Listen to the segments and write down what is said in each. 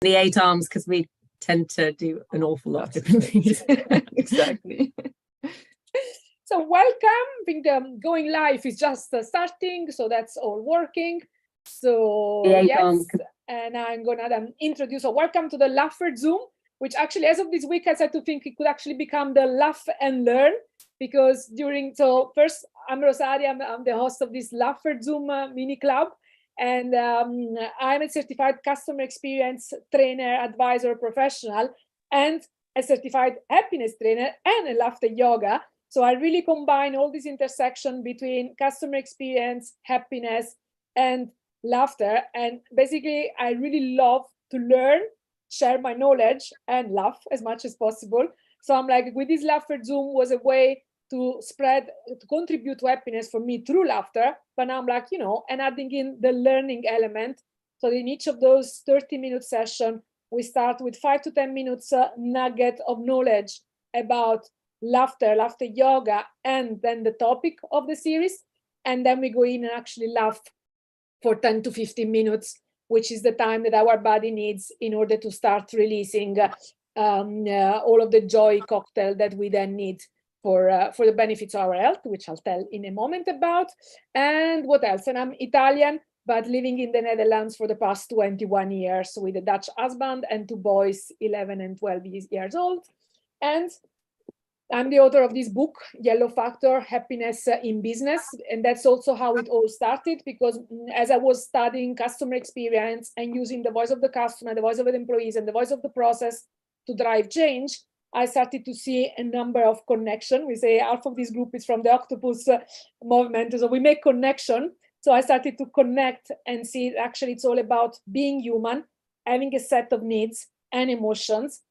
the 8 arms because we tend to do an awful lot of different things. Exactly. So welcome. I think going live is just starting, so that's all working. So yes, and I'm gonna introduce. So welcome to the Laugherzoom, which actually, as of this week, I started to think it could actually become the Laugh and Learn, because first, I'm Rosaria. I'm the host of this Laugherzoom mini club, and I'm a certified customer experience trainer, advisor, professional, and a certified happiness trainer and a laughter yoga. So I really combine all this intersection between customer experience, happiness, and laughter. And basically, I really love to learn, share my knowledge, and laugh as much as possible. So I'm like, with this Laugherzoom was a way to contribute to happiness for me through laughter. But now I'm like, and adding in the learning element. So in each of those 30-minute sessions, we start with 5 to 10 minutes nugget of knowledge about laughter yoga, and then the topic of the series. And then we go in and actually laugh for 10 to 15 minutes, which is the time that our body needs in order to start releasing all of the joy cocktail that we then need for the benefits of our health, which I'll tell in a moment about. And what else? And I'm Italian, but living in the Netherlands for the past 21 years with a Dutch husband and 2 boys, 11 and 12 years old. And I'm the author of this book, Yellow Factor, Happiness in Business. And that's also how it all started, because as I was studying customer experience and using the voice of the customer, the voice of the employees, and the voice of the process to drive change, I started to see a number of connections. We say half of this group is from the octopus movement. So we make connection. So I started to connect and see actually it's all about being human, having a set of needs and emotions.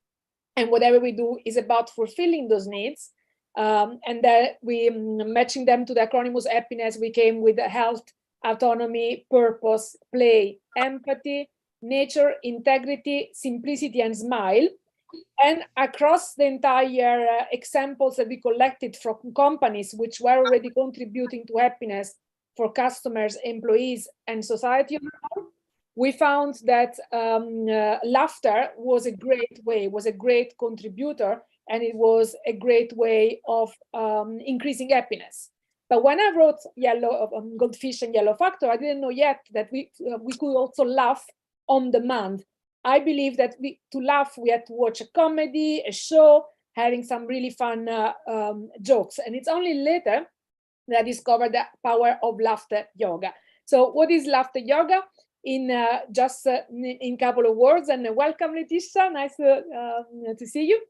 And whatever we do is about fulfilling those needs. And that we matching them to the acronyms happiness, we came with health, autonomy, purpose, play, empathy, nature, integrity, simplicity, and smile. And across the entire examples that we collected from companies which were already contributing to happiness for customers, employees, and society, we found that laughter was a great contributor, and it was a great way of increasing happiness. But when I wrote Goldfish and Yellow Factor, I didn't know yet that we could also laugh on demand. I believe that to laugh, we had to watch a comedy, a show, having some really fun jokes. And it's only later that I discovered the power of laughter yoga. So what is laughter yoga? In just in couple of words, and welcome, Letitia. Nice to see you.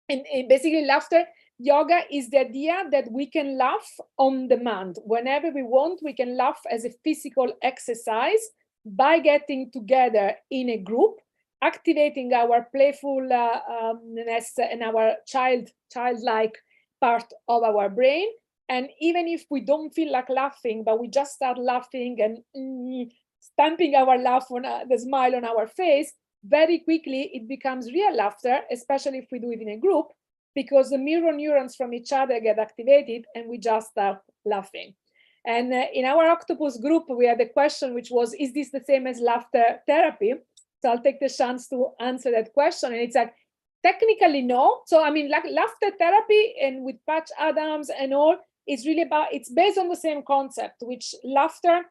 And basically, laughter yoga is the idea that we can laugh on demand. Whenever we want, we can laugh as a physical exercise by getting together in a group, activating our playfulness and our childlike part of our brain. And even if we don't feel like laughing, but we just start laughing and stamping our laugh on the smile on our face, very quickly it becomes real laughter, especially if we do it in a group, because the mirror neurons from each other get activated and we just start laughing. And in our octopus group, we had a question which was, is this the same as laughter therapy? So I'll take the chance to answer that question. And it's like, technically no. So I mean, like laughter therapy and with Patch Adams and all, it's based on the same concept, which laughter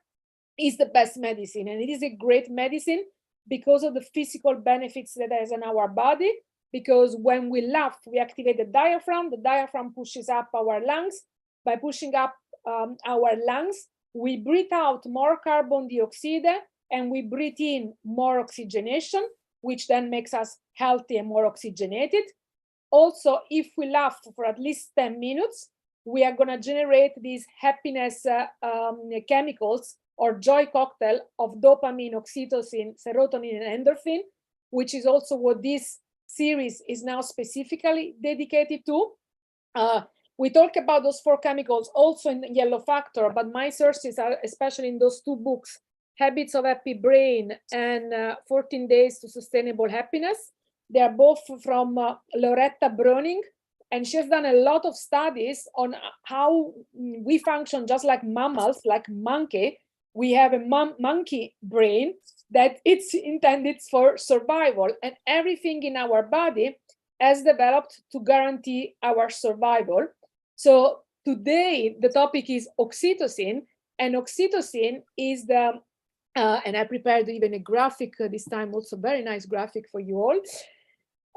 is the best medicine, and it is a great medicine because of the physical benefits that it has in our body. Because when we laugh, we activate the diaphragm pushes up our lungs. By pushing up our lungs, we breathe out more carbon dioxide and we breathe in more oxygenation, which then makes us healthy and more oxygenated. Also, if we laugh for at least 10 minutes, we are going to generate these happiness chemicals or joy cocktail of dopamine, oxytocin, serotonin, and endorphin, which is also what this series is now specifically dedicated to. We talk about those 4 chemicals also in Yellow Factor, but my sources are especially in those 2 books, Habits of Happy Brain and 14 Days to Sustainable Happiness. They are both from Loretta Browning, and she has done a lot of studies on how we function just like mammals, like monkey. We have a monkey brain, that it's intended for survival, and everything in our body has developed to guarantee our survival. So today the topic is oxytocin, and oxytocin is the and I prepared even a graphic this time, also very nice graphic for you all.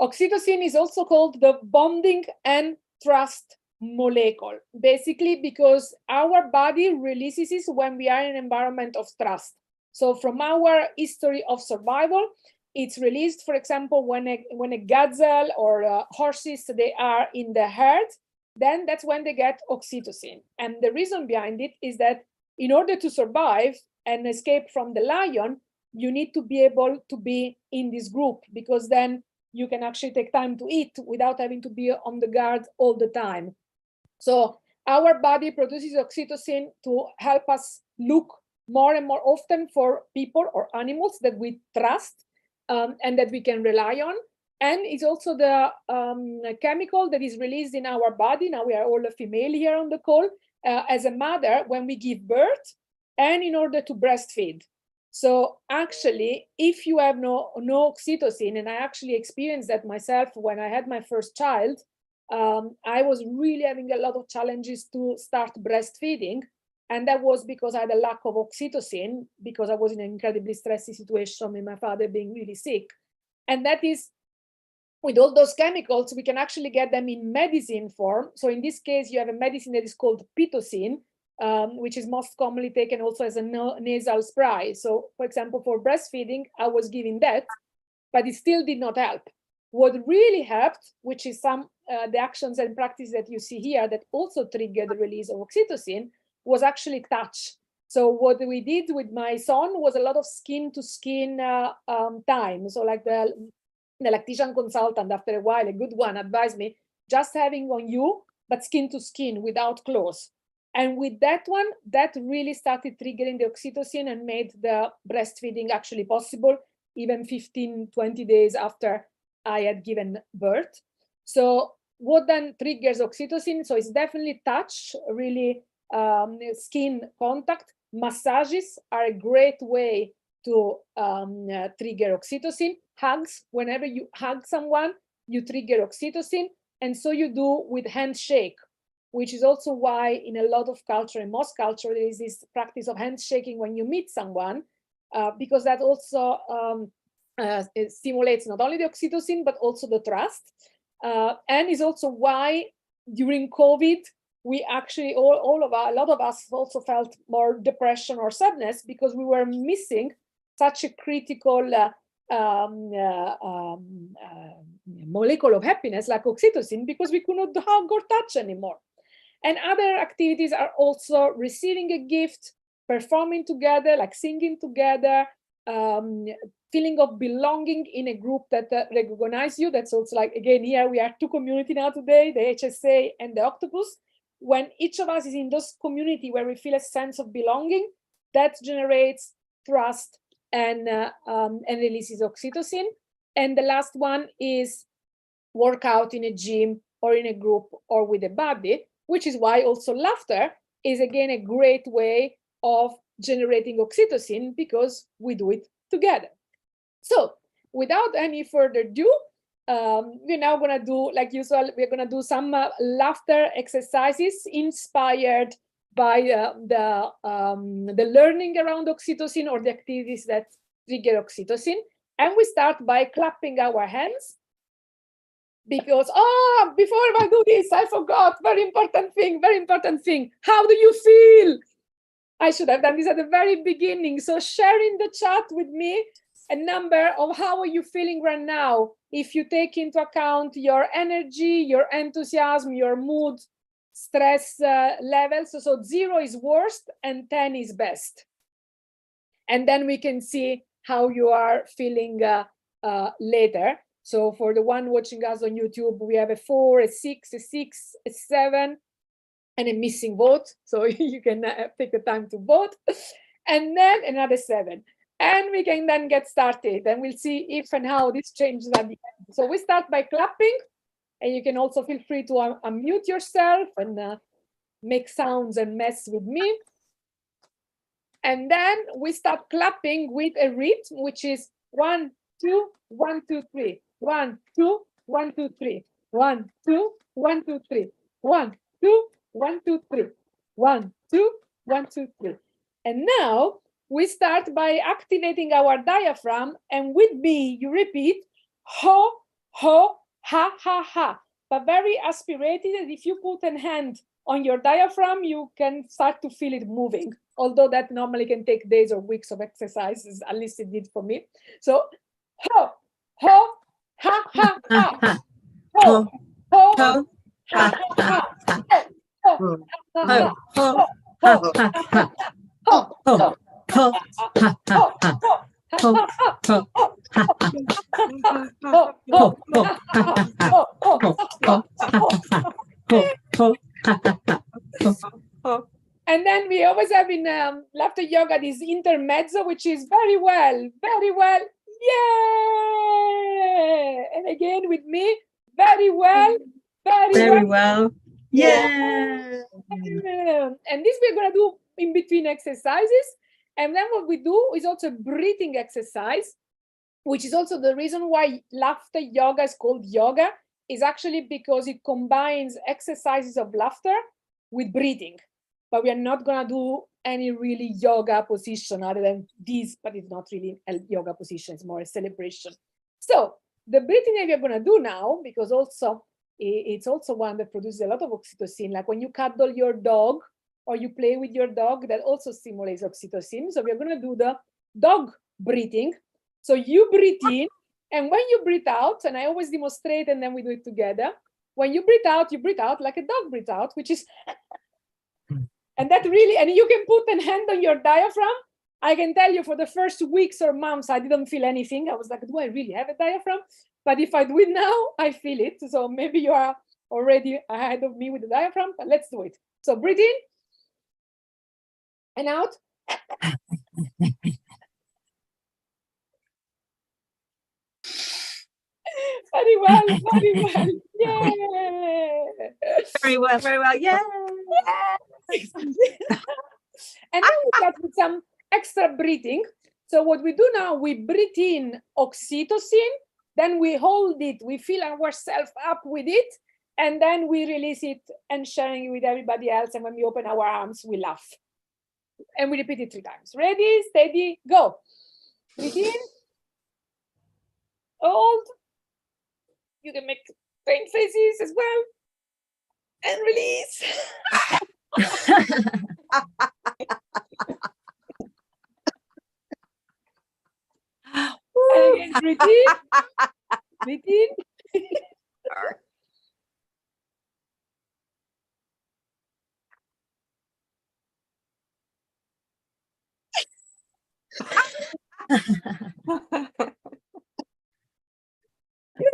Oxytocin is also called the bonding and trust molecule, basically because our body releases it when we are in an environment of trust. So from our history of survival, it's released, for example, when a gazelle or horses, they are in the herd, then that's when they get oxytocin. And the reason behind it is that in order to survive and escape from the lion, you need to be able to be in this group, because then you can actually take time to eat without having to be on the guard all the time. So our body produces oxytocin to help us look more and more often for people or animals that we trust and that we can rely on. And it's also the chemical that is released in our body. Now we are all a female here on the call, as a mother when we give birth and in order to breastfeed. So actually, if you have no oxytocin, and I actually experienced that myself when I had my first child, I was really having a lot of challenges to start breastfeeding. And that was because I had a lack of oxytocin, because I was in an incredibly stressy situation with my father being really sick. And that is, with all those chemicals, we can actually get them in medicine form. So in this case, you have a medicine that is called pitocin, which is most commonly taken also as a nasal spray. So for example, for breastfeeding, I was giving that, but it still did not help. What really helped, which is some the actions and practices that you see here that also trigger the release of oxytocin, was actually touch. So what we did with my son was a lot of skin to skin time. So like the lactation consultant, after a while, a good one, advised me, just having on you, but skin to skin without clothes. And with that one, that really started triggering the oxytocin and made the breastfeeding actually possible, even 15, 20 days after I had given birth. So what then triggers oxytocin? So it's definitely touch, really skin contact. Massages are a great way to trigger oxytocin. Hugs, whenever you hug someone, you trigger oxytocin. And so you do with handshake, which is also why in a lot of culture, in most culture, there is this practice of handshaking when you meet someone, because that also it stimulates not only the oxytocin, but also the trust. And is also why during COVID, we actually, a lot of us also felt more depression or sadness, because we were missing such a critical molecule of happiness like oxytocin, because we could not hug or touch anymore. And other activities are also receiving a gift, performing together, like singing together, feeling of belonging in a group that recognize you. That's also like, again, here we are two community now today, the HSA and the octopus. When each of us is in those community where we feel a sense of belonging, that generates trust and releases oxytocin. And the last one is workout in a gym or in a group or with a buddy, which is why also laughter is again a great way of generating oxytocin, because we do it together. So without any further ado, we're now going to do, like usual, we're going to do some laughter exercises inspired by the learning around oxytocin or the activities that trigger oxytocin. And we start by clapping our hands. Because, before I do this, I forgot, very important thing. How do you feel? I should have done this at the very beginning. So share in the chat with me a number of how are you feeling right now, if you take into account your energy, your enthusiasm, your mood, stress levels. So 0 is worst and 10 is best. And then we can see how you are feeling later. So for the one watching us on YouTube, we have a 4, a 6, a 7, and a missing vote. So you can take the time to vote. And then another 7. And we can then get started. And we'll see if and how this changes at the end. So we start by clapping. And you can also feel free to unmute yourself and make sounds and mess with me. And then we start clapping with a rhythm, which is 1, 2, 1, 2, 3. 1, 2, 1, 2, 3. 1, 2, 1, 2, 3. 1, 2, 1, 2, 3. 1, 2, 1, 2, 3. And now we start by activating our diaphragm, and with me, you repeat ho, ho, ha, ha, ha, but very aspirated. And if you put a hand on your diaphragm, you can start to feel it moving, although that normally can take days or weeks of exercises, at least it did for me. So ho, ho, ha, ha, ha, ho, ho, ha, ha, ha, ho, ho, ho, and then we always have in laughter yoga this intermezzo, which is very well, yeah. And again with me, very well, very well, yeah. And this we're going to do in between exercises. And then what we do is also a breathing exercise, which is also the reason why laughter yoga is called yoga, is actually because it combines exercises of laughter with breathing. But we are not going to do any really yoga position other than this, but it's not really a yoga position, it's more a celebration. So the breathing that we're going to do now, because also it's also one that produces a lot of oxytocin, like when you cuddle your dog or you play with your dog, that also stimulates oxytocin. So we're going to do the dog breathing. So you breathe in, and when you breathe out, and I always demonstrate and then we do it together. When you breathe out like a dog breathes out, which is, and that really, and you can put a hand on your diaphragm. I can tell you for the first weeks or months, I didn't feel anything. I was like, do I really have a diaphragm? But if I do it now, I feel it. So maybe you are already ahead of me with the diaphragm, but let's do it. So breathe in and out. Very well, yeah. Very well, yeah. And then we start with some extra breathing. So what we do now, we breathe in oxytocin, then we hold it, we fill ourselves up with it, and then we release it and sharing it with everybody else. And when we open our arms, we laugh. And we repeat it 3 times. Ready, steady, go. Breathe in, hold. You can make faint faces as well. And release. And again, breathe in. Breathe in.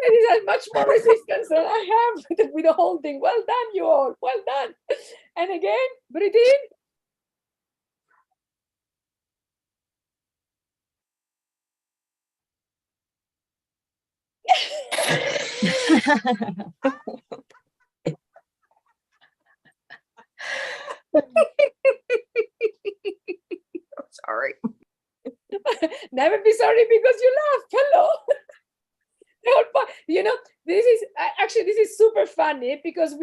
This has much more resistance than I have with the whole thing. Well done, you all. Well done. And again, breathe in. I'm sorry. Never be sorry because you laughed. Hello. You know, this is super funny because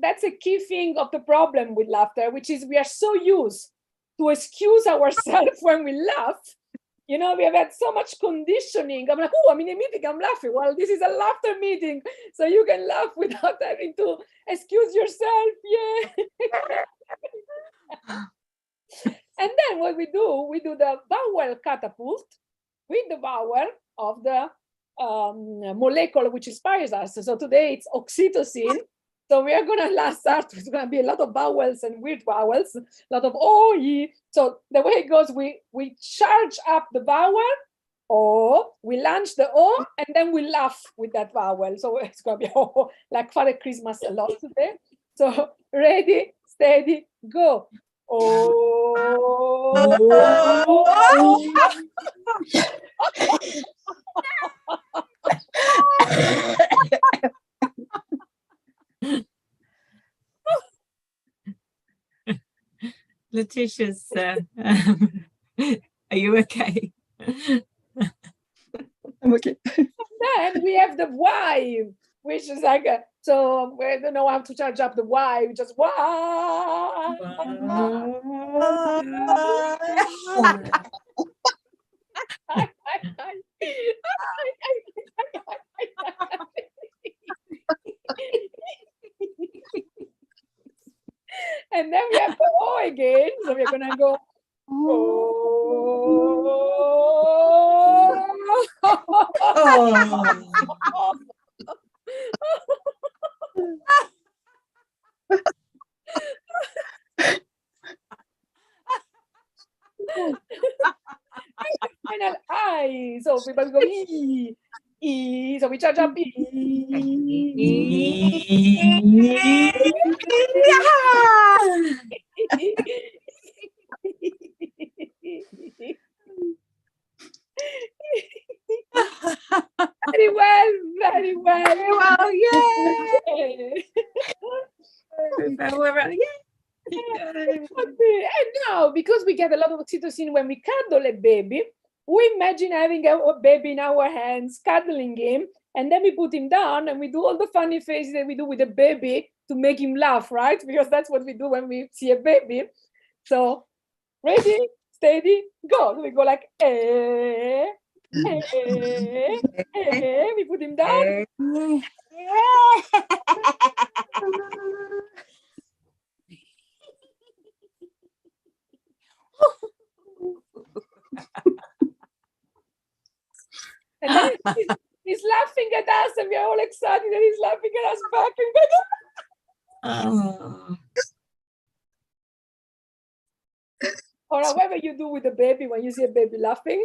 that's a key thing of the problem with laughter, which is we are so used to excuse ourselves when we laugh. You know, we have had so much conditioning. I'm like, oh, I'm in a meeting, I'm laughing. Well, this is a laughter meeting, so you can laugh without having to excuse yourself. Yeah. And then what we do the vowel catapult with the vowel of the molecule which inspires us. So today it's oxytocin. So we are going to start. It's going to be a lot of vowels and weird vowels, a lot of O, E. So the way it goes, we charge up the vowel, O, we launch the O, and then we laugh with that vowel. So it's going to be oh, like Father Christmas a lot today. So ready, steady, go. Oh. Letitia's you okay? I'm okay. Then we have the why, which is like so we don't know how to charge up the why. We just why. And then we have the O again. So we're gonna go. Final I. So people go E. E. So we charge up E. Very well, very well. Very well, Yay! And now, because we get a lot of oxytocin when we cuddle a baby, we imagine having a baby in our hands, cuddling him, and then we put him down and we do all the funny faces that we do with the baby to make him laugh, right? Because that's what we do when we see a baby. So, ready, steady, go. So we go like, we put him down. And then he's laughing at us, and we're all excited that he's laughing at us back. Or however you do with the baby when you see a baby laughing.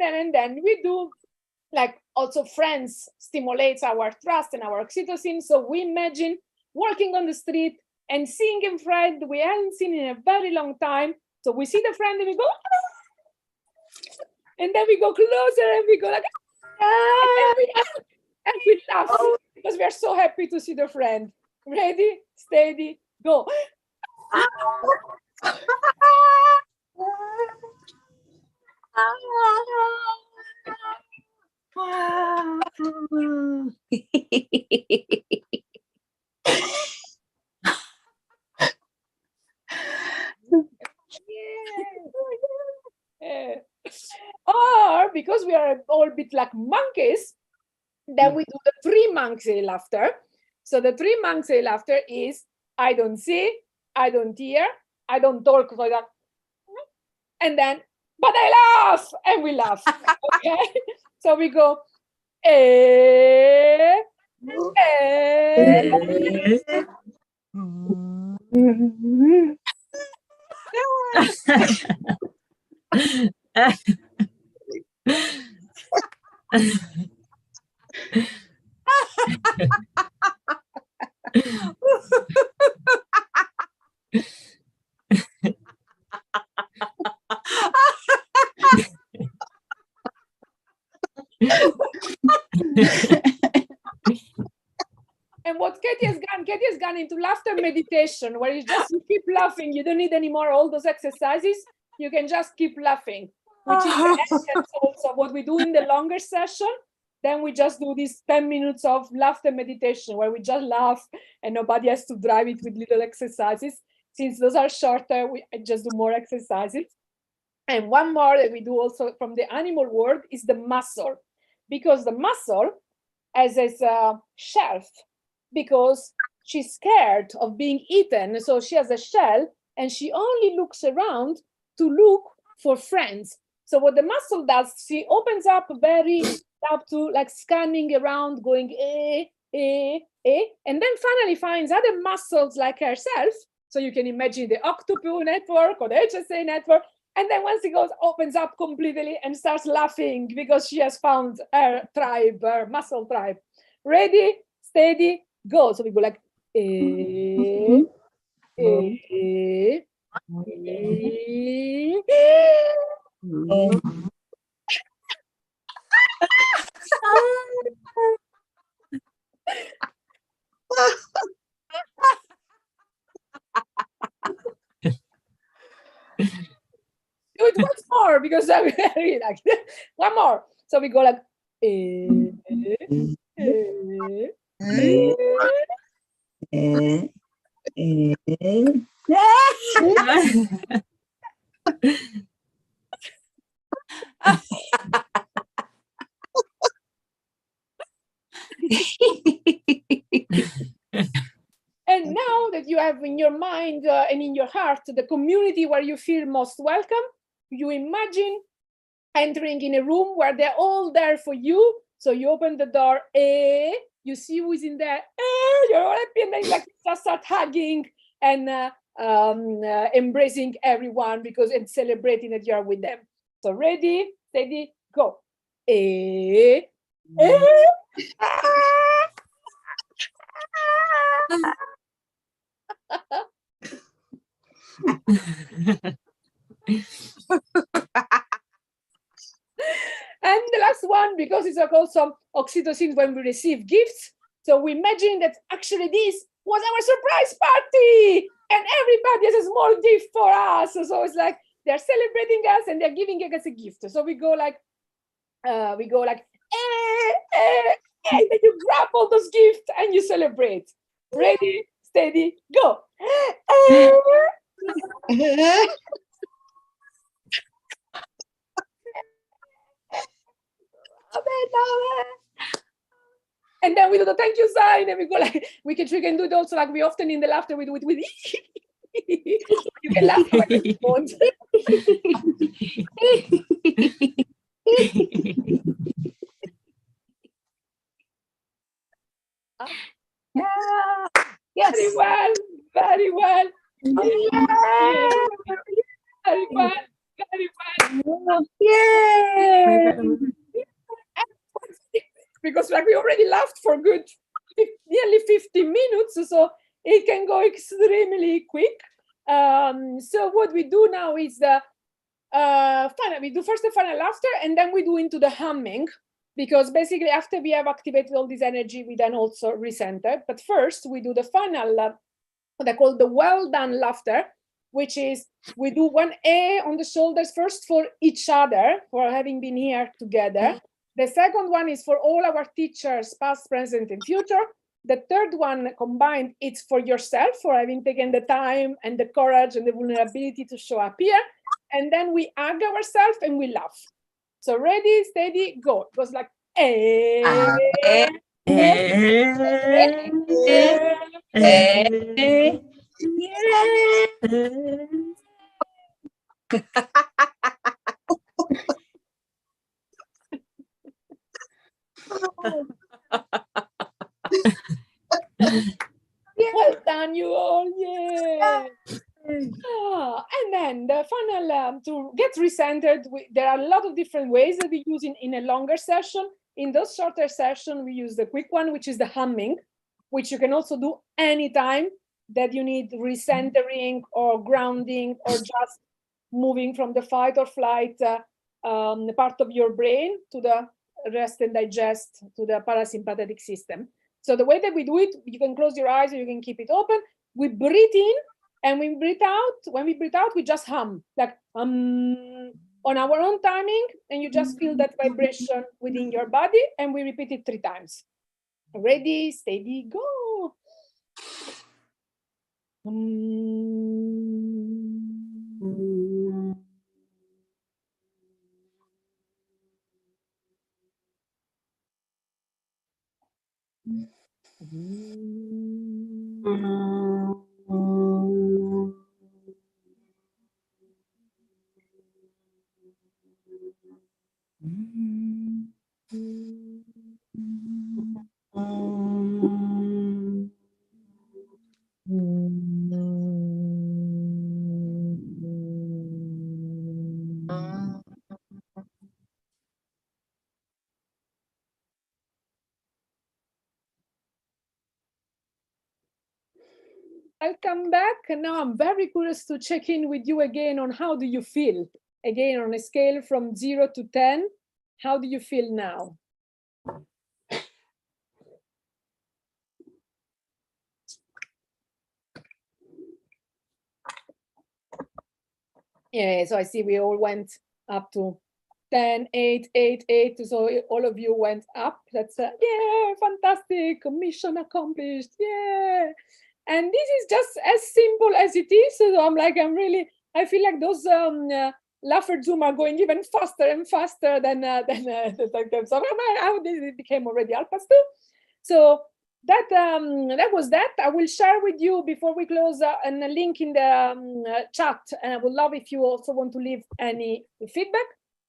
And then we do like also friends stimulates our trust and our oxytocin. So we imagine walking on the street and seeing a friend we haven't seen in a very long time. So we see the friend and we go, and then we go closer and we go like, and we laugh because we are so happy to see the friend. Ready, steady, go. Or because we are all a bit like monkeys, then we do the 3 monkey laughter. So the 3 monkey laughter is I don't see, I don't hear, I don't talk like that, and then but I laugh, and we laugh. Okay, so we go And what Katie has gone into laughter meditation, where you keep laughing. You don't need any more all those exercises. You can just keep laughing, which is the essence also what we do in the longer session. Then we just do these 10 minutes of laughter meditation where we just laugh and nobody has to drive it with little exercises. Since those are shorter, we just do more exercises. And one more that we do also from the animal world is the mussel, because the mussel has a shelf because she's scared of being eaten. So she has a shell and she only looks around to look for friends. So what the mussel does, she opens up up to like scanning around, going and then finally finds other mussels like herself. So you can imagine the octopus network or the HSA network. And then once it opens up completely and starts laughing because she has found her tribe, her mussel tribe. Ready, steady, go. So we go like Do it once more because I really like it. One more. So we go like And now that you have in your mind and in your heart the community where you feel most welcome, you imagine entering in a room where they're all there for you. So you open the door, you see who is in there, you're all happy, and then like just start hugging and embracing everyone because and celebrating that you're with them. So ready, steady, go. And the last one, because it's also oxytocin when we receive gifts. So we imagine that actually this was our surprise party and everybody has a small gift for us. So it's like they're celebrating us and they're giving us a gift. So we go like, and then you grab all those gifts and you celebrate. Ready, steady, go. And then we do the thank you sign, and we go like we can do it also like we often in the laughter we do it with you can laugh whenever you want. Yeah. Yes. Very well, very well. Yeah. Very well, very well. Yay! Because like we already laughed for good nearly 50 minutes, so it can go extremely quick. So what we do now is the we do first the final laughter, and then we do into the humming, because basically after we have activated all this energy, we then also recenter. But first we do the final, what I call the well done laughter, which is we do one on the shoulders first for each other, for having been here together. The second one is for all our teachers, past, present, and future. The third one combined, it's for yourself, for having taken the time and the courage and the vulnerability to show up here. And then we hug ourselves and we laugh. So ready, steady, go. It goes like, well done, you all, yeah. And then the final, to get recentered, there are a lot of different ways that we use in a longer session. In those shorter sessions, we use the quick one, which is the humming, which you can also do anytime that you need recentering or grounding or just moving from the fight or flight part of your brain to the rest and digest, to the parasympathetic system. So the way that we do it, you can close your eyes or you can keep it open. We breathe in, and when we breathe out, we just hum, like on our own timing, and you just feel that vibration within your body, and we repeat it 3 times. Ready, steady, go. I'll come back, and now I'm very curious to check in with you again on how do you feel? Again, on a scale from 0 to 10, how do you feel now? Yeah, so I see we all went up to 10, 8, 8, 8. So all of you went up. That's yeah, fantastic. Mission accomplished. Yeah. And this is just as simple as it is. So I feel like those Laugherzoom are going even faster and faster than so how this became already alphas too. So that was that. I will share with you before we close a link in the chat, and I would love if you also want to leave any feedback.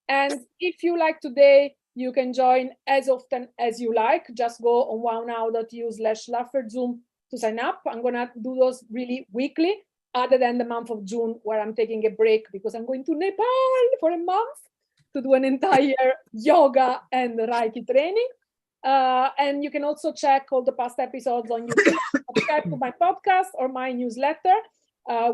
And if you like today, you can join as often as you like. Just go on wownow.eu/Laugherzoom to sign up. I'm gonna do those really weekly, other than the month of June where I'm taking a break because I'm going to Nepal for a month to do an entire yoga and Reiki training. And you can also check all the past episodes on YouTube. Subscribe to my podcast or my newsletter,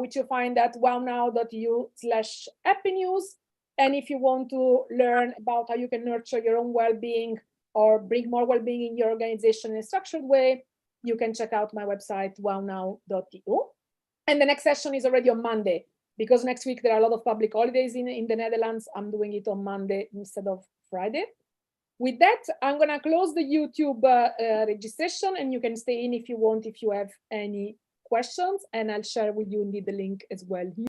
which you'll find at wownow.eu/happynews. And if you want to learn about how you can nurture your own well-being or bring more well-being in your organization in a structured way, you can check out my website, wownow.eu. And the next session is already on Monday, because next week there are a lot of public holidays in the Netherlands. I'm doing it on Monday instead of Friday. With that, I'm going to close the YouTube registration, and you can stay in if you want, if you have any questions, and I'll share with you indeed the link as well here.